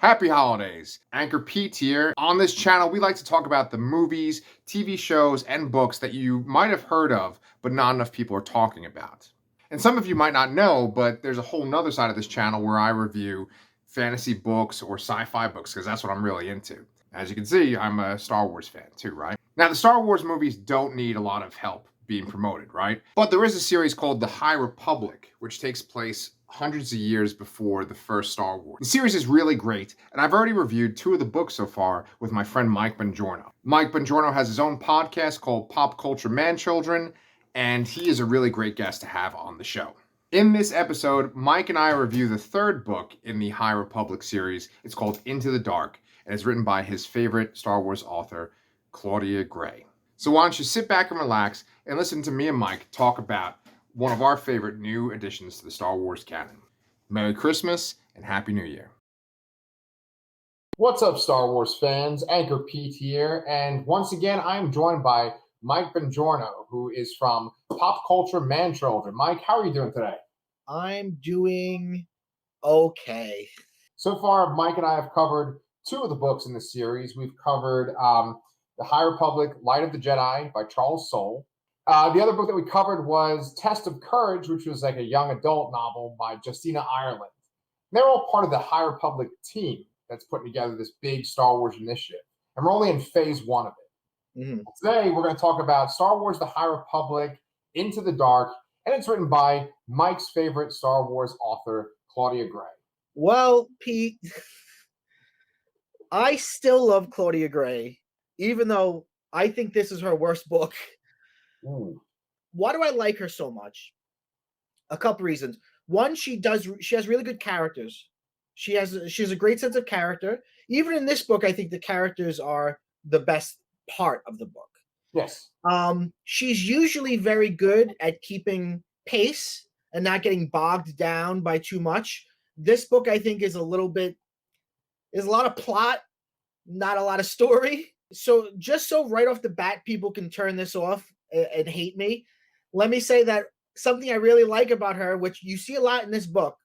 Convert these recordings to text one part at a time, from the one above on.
Happy holidays. Anchor Pete here. On this channel, we like to talk about the movies, TV shows, and books that you might have heard of, but not enough people are talking about. And some of you might not know, but there's a whole nother side of this channel where I review fantasy books or sci-fi books, because that's what I'm really into. As you can see, I'm a Star Wars fan too, right? Now, the Star Wars movies don't need a lot of help being promoted, right? But there is a series called The High Republic, which takes place hundreds of years before the first Star Wars. The series is really great, and I've already reviewed 2 of the books so far with my friend Mike Bongiorno. Mike Bongiorno has his own podcast called Pop Culture Man-Children, and he is a really great guest to have on the show. In this episode, Mike and I review the 3rd book in the High Republic series. It's called Into the Dark, and it's written by his favorite Star Wars author, Claudia Gray. So why don't you sit back and relax and listen to me and Mike talk about one of our favorite new additions to the Star Wars canon. Merry Christmas and Happy New Year. What's up, Star Wars fans? Anchor Pete here, and once again, I am joined by Mike Bongiorno, who is from Pop Culture Man-Children. Mike, how are you doing today? I'm doing okay. So far, Mike and I have covered 2 of the books in the series. We've covered The High Republic, Light of the Jedi by Charles Soule. The other book that we covered was Test of Courage, which was like a young adult novel by Justina Ireland. And they're all part of the High Republic team that's putting together this big Star Wars initiative. And we're only in phase 1 of it. Mm-hmm. Today, we're going to talk about Star Wars The High Republic, Into the Dark, and it's written by Mike's favorite Star Wars author, Claudia Gray. Well, Pete, I still love Claudia Gray, even though I think this is her worst book. Ooh. Why do I like her so much? A couple reasons. One, she has really good characters. She has a great sense of character. Even in this book, I think the characters are the best part of the book. Yes. She's usually very good at keeping pace and not getting bogged down by too much. This book, I think, is a lot of plot, not a lot of story. So just so right off the bat, people can turn this off and hate me, let me say that something I really like about her, which you see a lot in this book,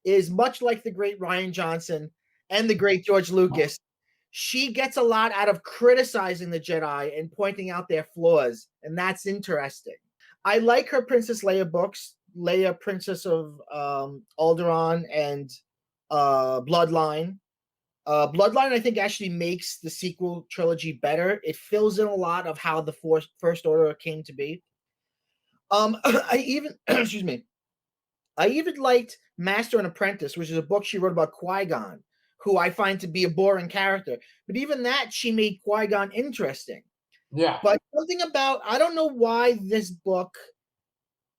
is much like the great Rian Johnson and the great George Lucas. She gets a lot out of criticizing the Jedi and pointing out their flaws, and that's interesting. I like her Princess Leia books, Leia, Princess of Alderaan, and Bloodline. Bloodline, I think, actually makes the sequel trilogy better. It fills in a lot of how the First Order came to be. I even liked Master and Apprentice, which is a book she wrote about Qui-Gon, who I find to be a boring character. But even that, she made Qui-Gon interesting. Yeah. But something about, I don't know why this book,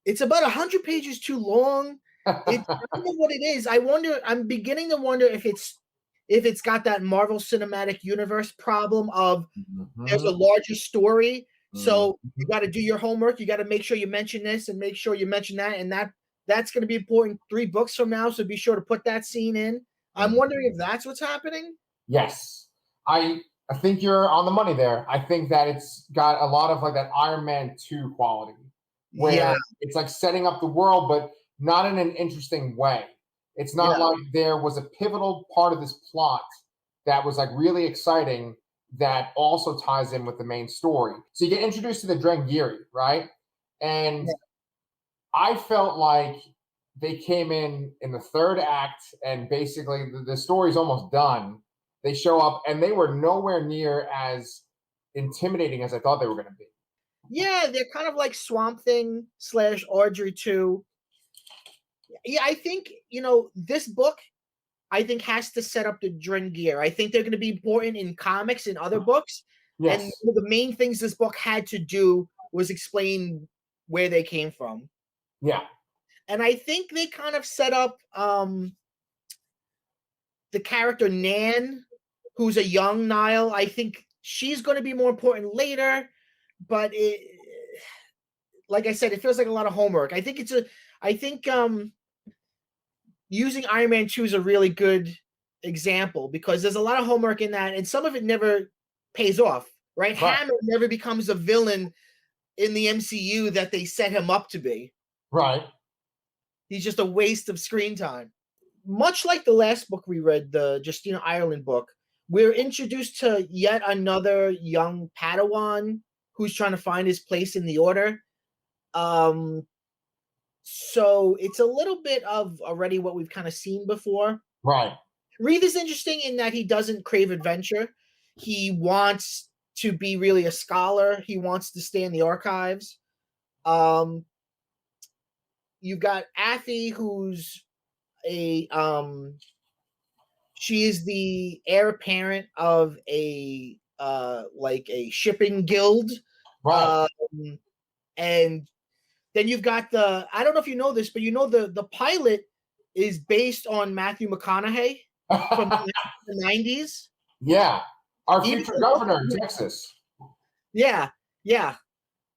it's about 100 pages too long. I don't know what it is. I'm beginning to wonder if it's got that Marvel Cinematic Universe problem of there's a larger story. So you got to do your homework. You got to make sure you mention this and make sure you mention that. And that's going to be important 3 books from now. So be sure to put that scene in. I'm wondering if that's what's happening. Yes. I think you're on the money there. I think that it's got a lot of like that Iron Man 2 quality where it's like setting up the world, but not in an interesting way. It's not like there was a pivotal part of this plot that was like really exciting that also ties in with the main story. So you get introduced to the Drengir, right? And I felt like they came in the 3rd act and basically the story's almost done. They show up and they were nowhere near as intimidating as I thought they were going to be. Yeah, they're kind of like Swamp Thing / Audrey 2. Yeah, I think, this book, I think, has to set up the Drengir. I think they're going to be important in comics and other books. Yes. And one of the main things this book had to do was explain where they came from. Yeah. And I think they kind of set up the character Nan, who's a young Nihil. I think she's going to be more important later. But like I said, it feels like a lot of homework. I think using Iron Man 2 is a really good example because there's a lot of homework in that, and some of it never pays off, right? Hammer never becomes a villain in the MCU that they set him up to be. Right. He's just a waste of screen time. much like the last book we read, the Justina Ireland book, we're introduced to yet another young Padawan who's trying to find his place in the order. So it's a little bit of already what we've kind of seen before. Right. Reeve is interesting in that he doesn't crave adventure. He wants to be really a scholar. He wants to stay in the archives. You've got Affy, who's a she is the heir apparent of a like a shipping guild. Right. And then you've got I don't know if you know this, but you know the pilot is based on Matthew McConaughey from the 90s. Yeah. Our future governor in Texas. Yeah. Yeah.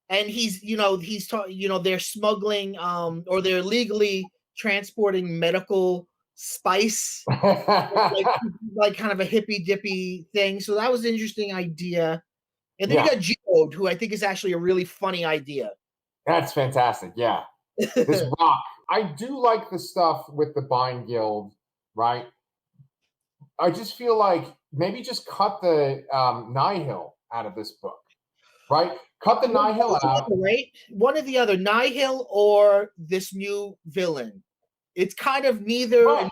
And he's they're smuggling or they're legally transporting medical spice, like kind of a hippy dippy thing. So that was an interesting idea. And then you got Geode, who I think is actually a really funny idea. That's fantastic. Yeah. This rock. I do like the stuff with the Bind Guild, right? I just feel like maybe just cut the Nihil out of this book, right? Cut the Nihil out. Right? One or the other, Nihil or this new villain. It's kind of neither. Right.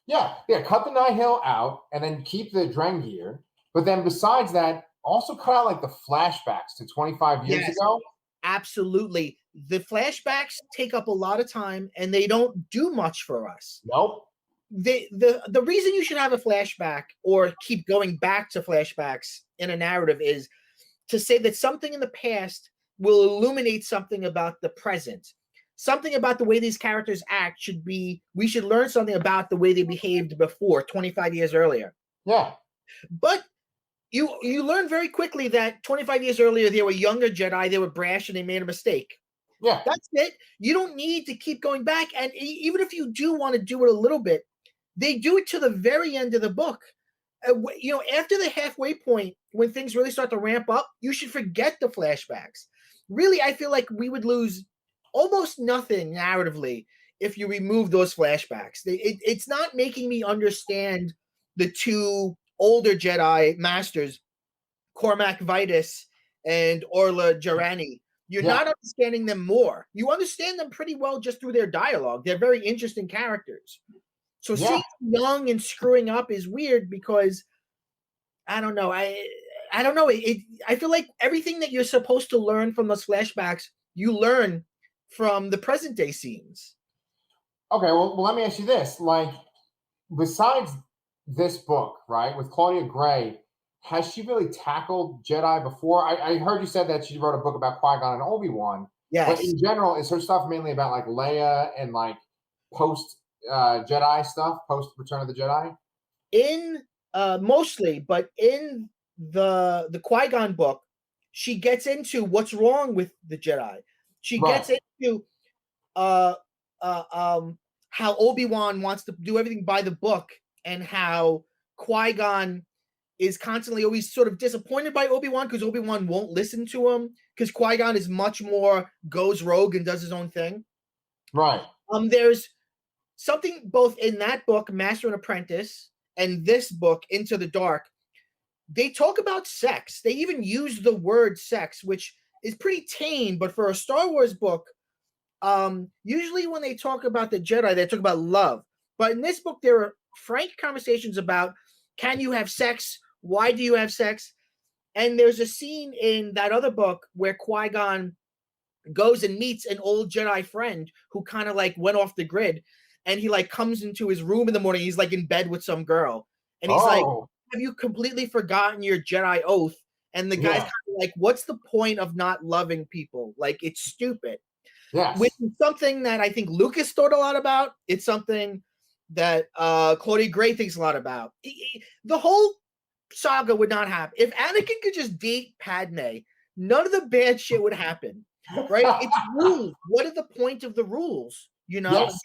Yeah. Cut the Nihil out and then keep the Drengir. But then besides that, also cut out like the flashbacks to 25 years ago. Absolutely. The flashbacks take up a lot of time and they don't do much for us. Nope. The reason you should have a flashback or keep going back to flashbacks in a narrative is to say that something in the past will illuminate something about the present. Something about the way these characters act we should learn something about the way they behaved before 25 years earlier. Yeah. But you learn very quickly that 25 years earlier, they were younger Jedi, they were brash, and they made a mistake. Yeah. That's it. You don't need to keep going back. And even if you do want to do it a little bit, they do it to the very end of the book. After the halfway point, when things really start to ramp up, you should forget the flashbacks. Really, I feel like we would lose almost nothing narratively if you remove those flashbacks. It's not making me understand the two older Jedi masters, Cormac Vitus and Orla Jarani. You're not understanding them more. You understand them pretty well just through their dialogue. They're very interesting characters. So seeing them young and screwing up is weird because I don't know. I don't know. I feel like everything that you're supposed to learn from those flashbacks, you learn from the present day scenes. Okay, well, let me ask you this. Like, besides this book, right, with Claudia Gray, has she really tackled Jedi before? I heard you said that she wrote a book about Qui-Gon and Obi-Wan. Yes. But in general, is her stuff mainly about like Leia and like post Jedi stuff, post Return of the Jedi? In mostly, but in the Qui-Gon book, she gets into what's wrong with the Jedi. She gets into how Obi-Wan wants to do everything by the book and how Qui-Gon is constantly always sort of disappointed by Obi-Wan because Obi-Wan won't listen to him because Qui-Gon is much more goes rogue and does his own thing. Right. There's something both in that book, Master and Apprentice, and this book, Into the Dark. They talk about sex. They even use the word sex, which is pretty tame, but for a Star Wars book, usually when they talk about the Jedi, they talk about love. But in this book, there are frank conversations about, can you have sex? Why do you have sex? And there's a scene in that other book where Qui-Gon goes and meets an old Jedi friend who kind of like went off the grid. And he like comes into his room in the morning. He's like in bed with some girl. And he's like, have you completely forgotten your Jedi oath? And the guy's kind of like, what's the point of not loving people? Like, it's stupid. Yes. Which is something that I think Lucas thought a lot about. It's something that Claudia Gray thinks a lot about. The whole saga would not happen. If Anakin could just date Padme, none of the bad shit would happen. Right? It's rules. What are the point of the rules? You know? Yes.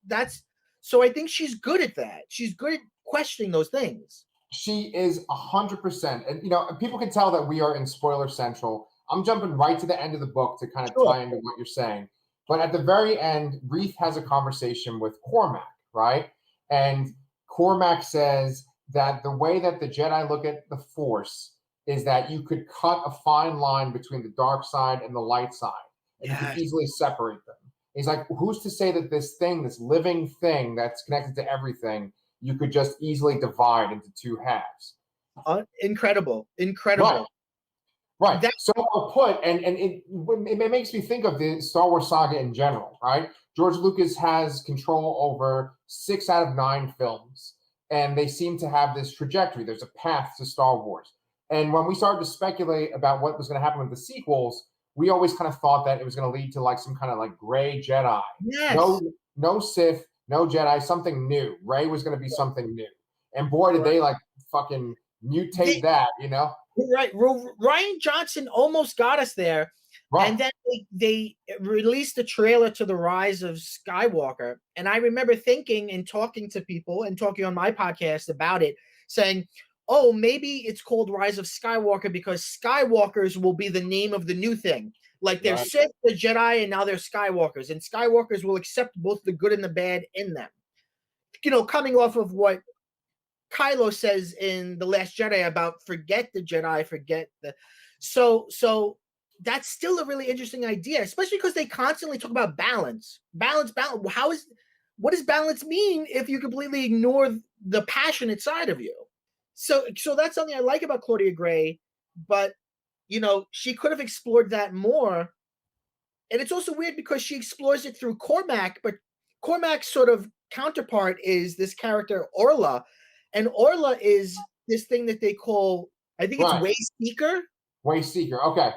That's so I think she's good at that. She's good at questioning those things. She is 100%. And, people can tell that we are in spoiler central. I'm jumping right to the end of the book to kind of tie into what you're saying. But at the very end, Reith has a conversation with Cormac, right? And Cormac says that the way that the Jedi look at the Force is that you could cut a fine line between the dark side and the light side, and you could easily separate them. He's like, who's to say that this thing, this living thing that's connected to everything, you could just easily divide into two halves? Incredible. Right. So I'll put, and it makes me think of the Star Wars saga in general, right? George Lucas has control over 6 out of 9 films, and they seem to have this trajectory. There's a path to Star Wars. And when we started to speculate about what was going to happen with the sequels, we always kind of thought that it was going to lead to like some kind of like gray Jedi. Yes. No Sith, no Jedi, something new. Rey was going to be something new. And boy, did they like fucking mutate that, you know? Right. Rian Johnson almost got us there. Right. And then they released the trailer to The Rise of Skywalker. And I remember thinking and talking to people and talking on my podcast about it, saying, oh, maybe it's called Rise of Skywalker because Skywalkers will be the name of the new thing. Like they're Sith, the Jedi, and now they're Skywalkers. And Skywalkers will accept both the good and the bad in them. You know, coming off of what Kylo says in The Last Jedi about forget the Jedi, forget the... So that's still a really interesting idea, especially because they constantly talk about balance. Balance. What does balance mean if you completely ignore the passionate side of you? So that's something I like about Claudia Gray, but, you know, she could have explored that more. And it's also weird because she explores it through Cormac, but Cormac's sort of counterpart is this character, Orla. And Orla is this thing that they call, I think it's Way Seeker. Way Seeker, okay.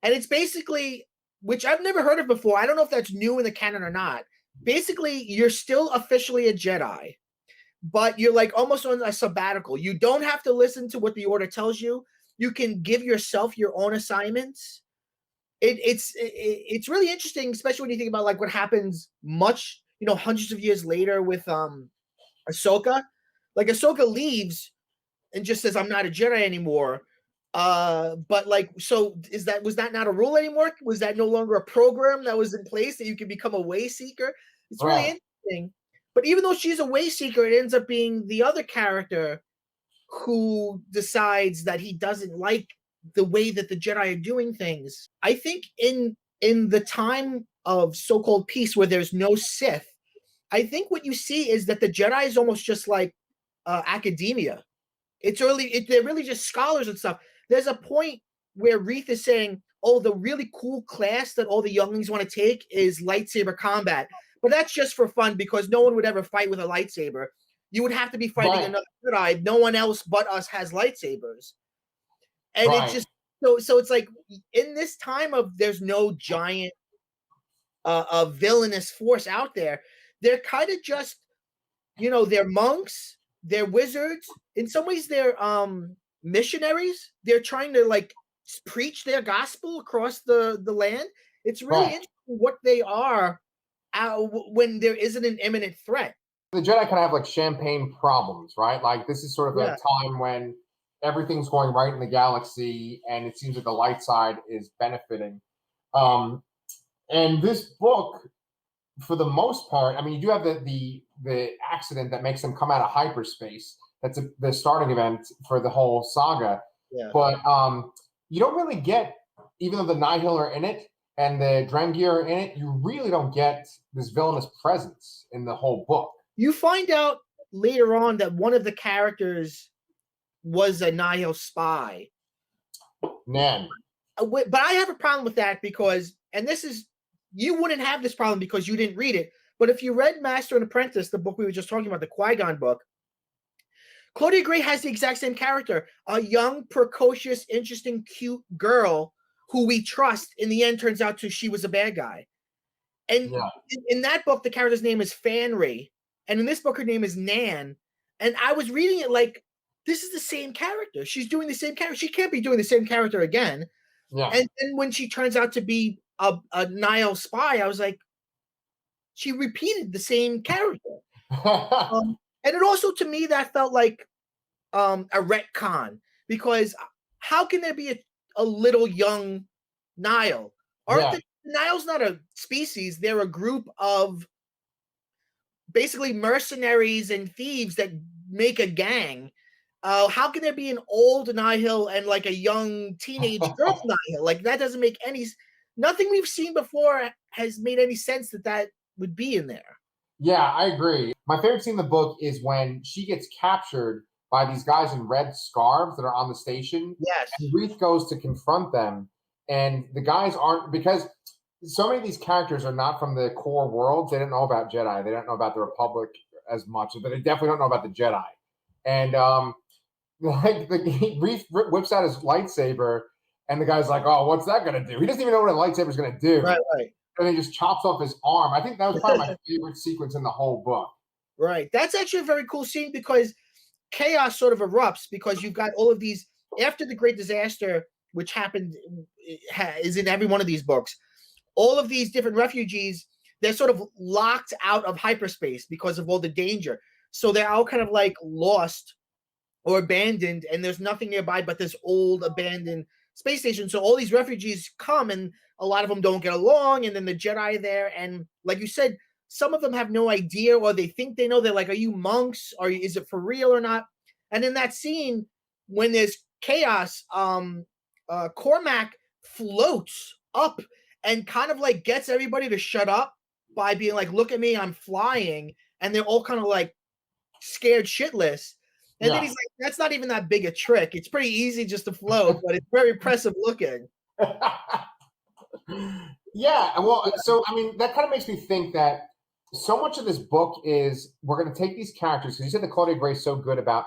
And it's basically, which I've never heard of before. I don't know if that's new in the canon or not. Basically, you're still officially a Jedi, but you're like almost on a sabbatical. You don't have to listen to what the Order tells you. You can give yourself your own assignments. It's really interesting, especially when you think about like what happens hundreds of years later with Ahsoka. Like Ahsoka leaves and just says, I'm not a Jedi anymore. But like, so was that not a rule anymore? Was that no longer a program that was in place that you could become a way seeker? It's really interesting. But even though she's a way seeker, it ends up being the other character who decides that he doesn't like the way that the Jedi are doing things. I think in the time of so-called peace where there's no Sith, I think what you see is that the Jedi is almost just like academia. They're really just scholars and stuff. There's a point where Reith is saying, oh, the really cool class that all the younglings want to take is lightsaber combat. But that's just for fun because no one would ever fight with a lightsaber. You would have to be fighting another Jedi. No one else but us has lightsabers. And it's just so it's like in this time of there's no giant villainous force out there, they're kind of just, they're monks, they're wizards. In some ways, they're missionaries. They're trying to like preach their gospel across the land. It's really interesting what they are when there isn't an imminent threat. The Jedi kind of have like champagne problems, right? Like this is sort of a time when everything's going right in the galaxy, and it seems like the light side is benefiting. And this book, for the most part, I mean, you do have the accident that makes them come out of hyperspace. That's the starting event for the whole saga. Yeah. But you don't really get, even though the Nihil are in it and the Drengir are in it, you really don't get this villainous presence in the whole book. You find out later on that one of the characters was a Nihil spy. Man. But I have a problem with that because, and you wouldn't have this problem because you didn't read it, but if you read Master and Apprentice, the book we were just talking about, the Qui-Gon book, Claudia Gray has the exact same character, a young, precocious, interesting, cute girl who we trust. In the end, turns out she was a bad guy. And in that book, the character's name is Fanry. And in this book, her name is Nan. And I was reading it like, this is the same character. She's doing the same character. She can't be doing the same character again. Yeah. And then when she turns out to be a Nihil spy, I was like, she repeated the same character. And it also, to me, that felt like a retcon, because how can there be a little young Nihil? The Nihil's not a species. They're a group of basically mercenaries and thieves that make a gang. How can there be an old Nihil and like a young teenage girl Nihil? Like that doesn't make any. Nothing we've seen before has made any sense that would be in there. Yeah, I agree. My favorite scene in the book is when she gets captured by these guys in red scarves that are on the station. Yes. And Reith goes to confront them, and the guys aren't, because so many of these characters are not from the core worlds. They don't know about Jedi. They don't know about the Republic as much, but they definitely don't know about the Jedi. And like Reith whips out his lightsaber, and the guy's like, "Oh, what's that gonna do?" He doesn't even know what a lightsaber is gonna do. Right. And he just chops off his arm. I think that was probably my favorite sequence in the whole book. Right. That's actually a very cool scene because chaos sort of erupts because you've got all of these after the great disaster, which happened is in every one of these books. All of these different refugees, they're sort of locked out of hyperspace because of all the danger. So they're all kind of like lost or abandoned, and there's nothing nearby but this old abandoned space station. So all these refugees come, and a lot of them don't get along, and then the Jedi are there, and like you said, some of them have no idea, or they think they know. They're like, are you monks? Is it for real or not? And in that scene, when there's chaos, Cormac floats up and kind of like gets everybody to shut up by being like, look at me, I'm flying. And they're all kind of like scared shitless. And then he's like, that's not even that big a trick. It's pretty easy just to float, but it's very impressive looking. Yeah, well, so I mean, that kind of makes me think that so much of this book is we're going to take these characters, because you said that Claudia Gray's so good about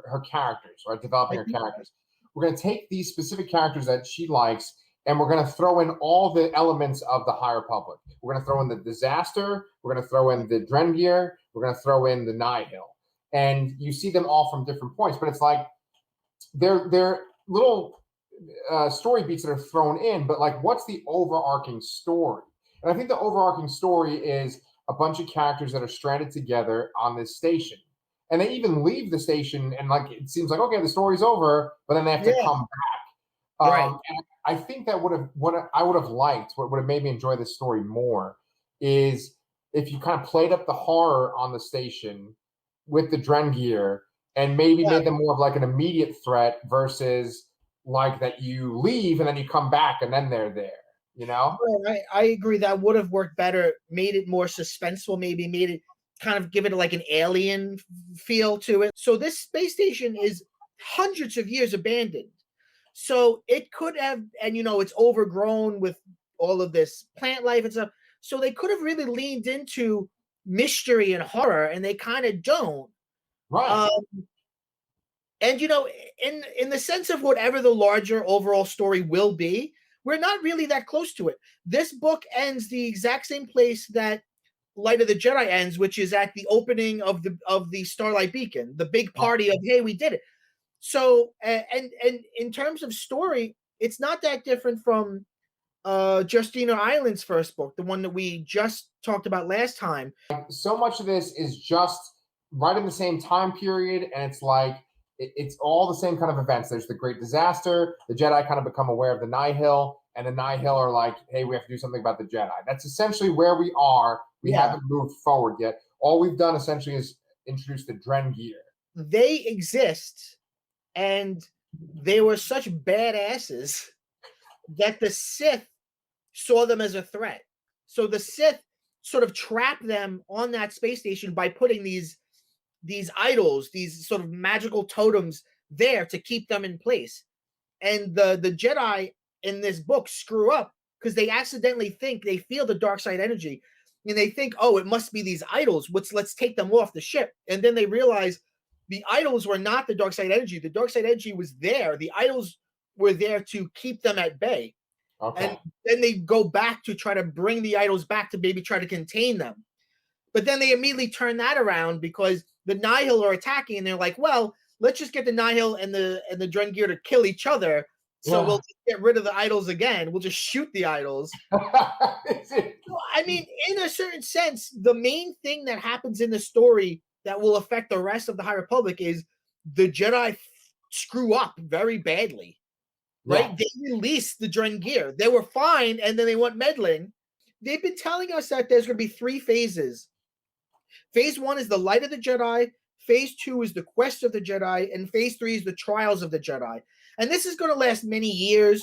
her characters, right? Developing her characters. We're going to take these specific characters that she likes, and we're going to throw in all the elements of the High Republic. We're going to throw in the disaster. We're going to throw in the Drengir. We're going to throw in the Nihil. And you see them all from different points, but it's like they're little story beats that are thrown in, but like, what's the overarching story? And I think the overarching story is a bunch of characters that are stranded together on this station. And they even leave the station, and like it seems like, okay, the story's over, but then they have to come back. Right. And I think that what I would have liked, what would have made me enjoy this story more, is if you kind of played up the horror on the station with the Drengir and maybe made them more of like an immediate threat versus like that you leave and then you come back and then they're there, you know? I agree. That would have worked better, made it more suspenseful, maybe made it kind of give it like an alien feel to it. So this space station is hundreds of years abandoned. So it could have, and it's overgrown with all of this plant life and stuff. So they could have really leaned into mystery and horror, and they kind of don't. Right. And in the sense of whatever the larger overall story will be, we're not really that close to it. This book ends the exact same place that Light of the Jedi ends, which is at the opening of the Starlight Beacon, the big party of, hey, we did it. So and in terms of story, it's not that different from Justina Island's first book, the one that we just talked about last time. So much of this is just right in the same time period, and it's like it's all the same kind of events. There's the great disaster, the Jedi kind of become aware of the Nihil, and the Nihil are like, hey, we have to do something about the Jedi. That's essentially where we are. We haven't moved forward yet. All we've done essentially is introduce the Drengir. They exist, and they were such badasses that the Sith saw them as a threat. So the Sith sort of trapped them on that space station by putting these idols, these sort of magical totems there to keep them in place. And the Jedi in this book screw up because they accidentally think they feel the dark side energy, and they think, oh, it must be these idols. Let's take them off the ship. And then they realize the idols were not the dark side energy. The dark side energy was there. The idols were there to keep them at bay. Okay. And then they go back to try to bring the idols back to maybe try to contain them. But then they immediately turn that around because the Nihil are attacking, and they're like, well, let's just get the Nihil and the Drengir to kill each other. So we'll just get rid of the idols again. We'll just shoot the idols. I mean, in a certain sense, the main thing that happens in the story that will affect the rest of the High Republic is the Jedi screw up very badly. Right? Yeah. They released the Drengir. They were fine, and then they went meddling. They've been telling us that there's going to be 3 phases. Phase 1 is the Light of the Jedi. Phase 2 is the Quest of the Jedi, and Phase 3 is the Trials of the Jedi. And this is going to last many years.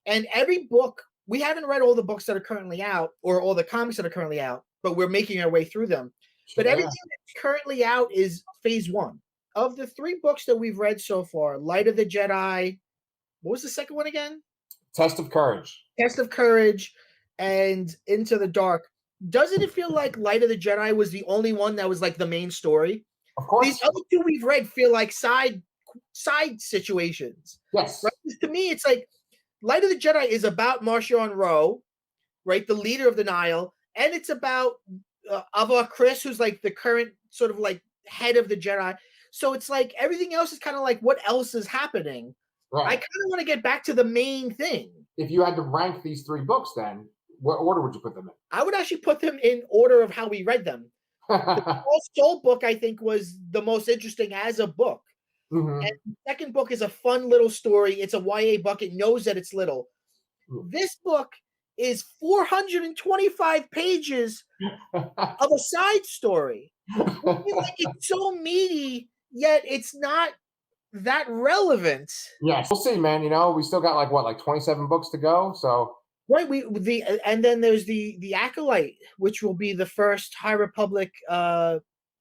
And every book, we haven't read all the books that are currently out or all the comics that are currently out, but we're making our way through them. But everything that's currently out is Phase 1. Of the 3 books that we've read so far, Light of the Jedi, what was the second one again? Test of Courage. Test of Courage and Into the Dark. Doesn't it feel like Light of the Jedi was the only one that was like the main story? Of course. These other 2 we've read feel like side situations. Yes. Right? To me, it's like Light of the Jedi is about Marchion Ro, right, the leader of the Nihil, and it's about Ava Chris, who's like the current sort of like head of the Jedi. So it's like everything else is kind of like what else is happening. Right. I kind of want to get back to the main thing. If you had to rank these 3 books, then what order would you put them in? I would actually put them in order of how we read them. The Lost Soul book, I think, was the most interesting as a book. Mm-hmm. And the second book is a fun little story. It's a YA book. It knows that it's little. This book is 425 pages of a side story. Like, it's so meaty, yet it's not that relevant. Yes, we'll see, man. You know, we still got like 27 books to go. So right, and then there's the Acolyte, which will be the first High Republic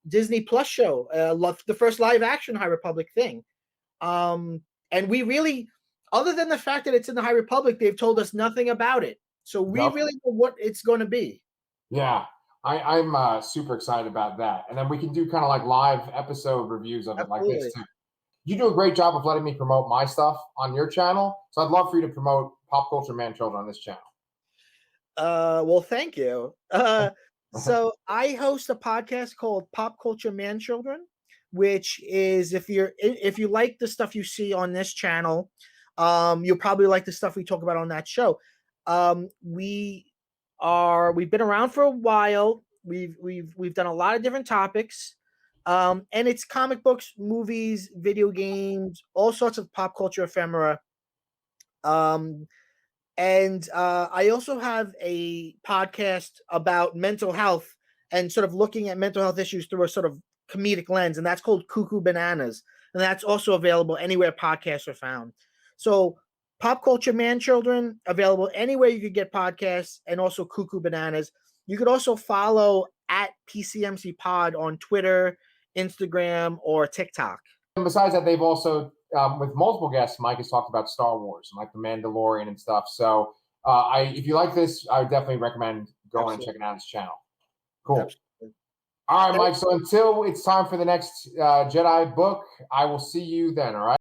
Disney Plus show, the first live action High Republic thing. And we really, other than the fact that it's in the High Republic, they've told us nothing about it. So we really know what it's going to be. Yeah, I'm super excited about that. And then we can do kind of like live episode reviews of it like this too. You do a great job of letting me promote my stuff on your channel. So I'd love for you to promote Pop Culture Man Children on this channel. Well, thank you. So I host a podcast called Pop Culture Man Children, which is if you like the stuff you see on this channel, you'll probably like the stuff we talk about on that show. We've been around for a while. We've done a lot of different topics. And it's comic books, movies, video games, all sorts of pop culture ephemera. And I also have a podcast about mental health and sort of looking at mental health issues through a sort of comedic lens, and that's called Cuckoo Bananas. And that's also available anywhere podcasts are found. So Pop Culture Man Children, available anywhere you could get podcasts, and also Cuckoo Bananas. You could also follow at PCMC Pod on Twitter, Instagram, or TikTok. And besides that, they've also, with multiple guests, Mike has talked about Star Wars and like The Mandalorian and stuff. So if you like this, I would definitely recommend going and checking out his channel. Cool. Absolutely. All right, Mike. So until it's time for the next Jedi book, I will see you then. All right.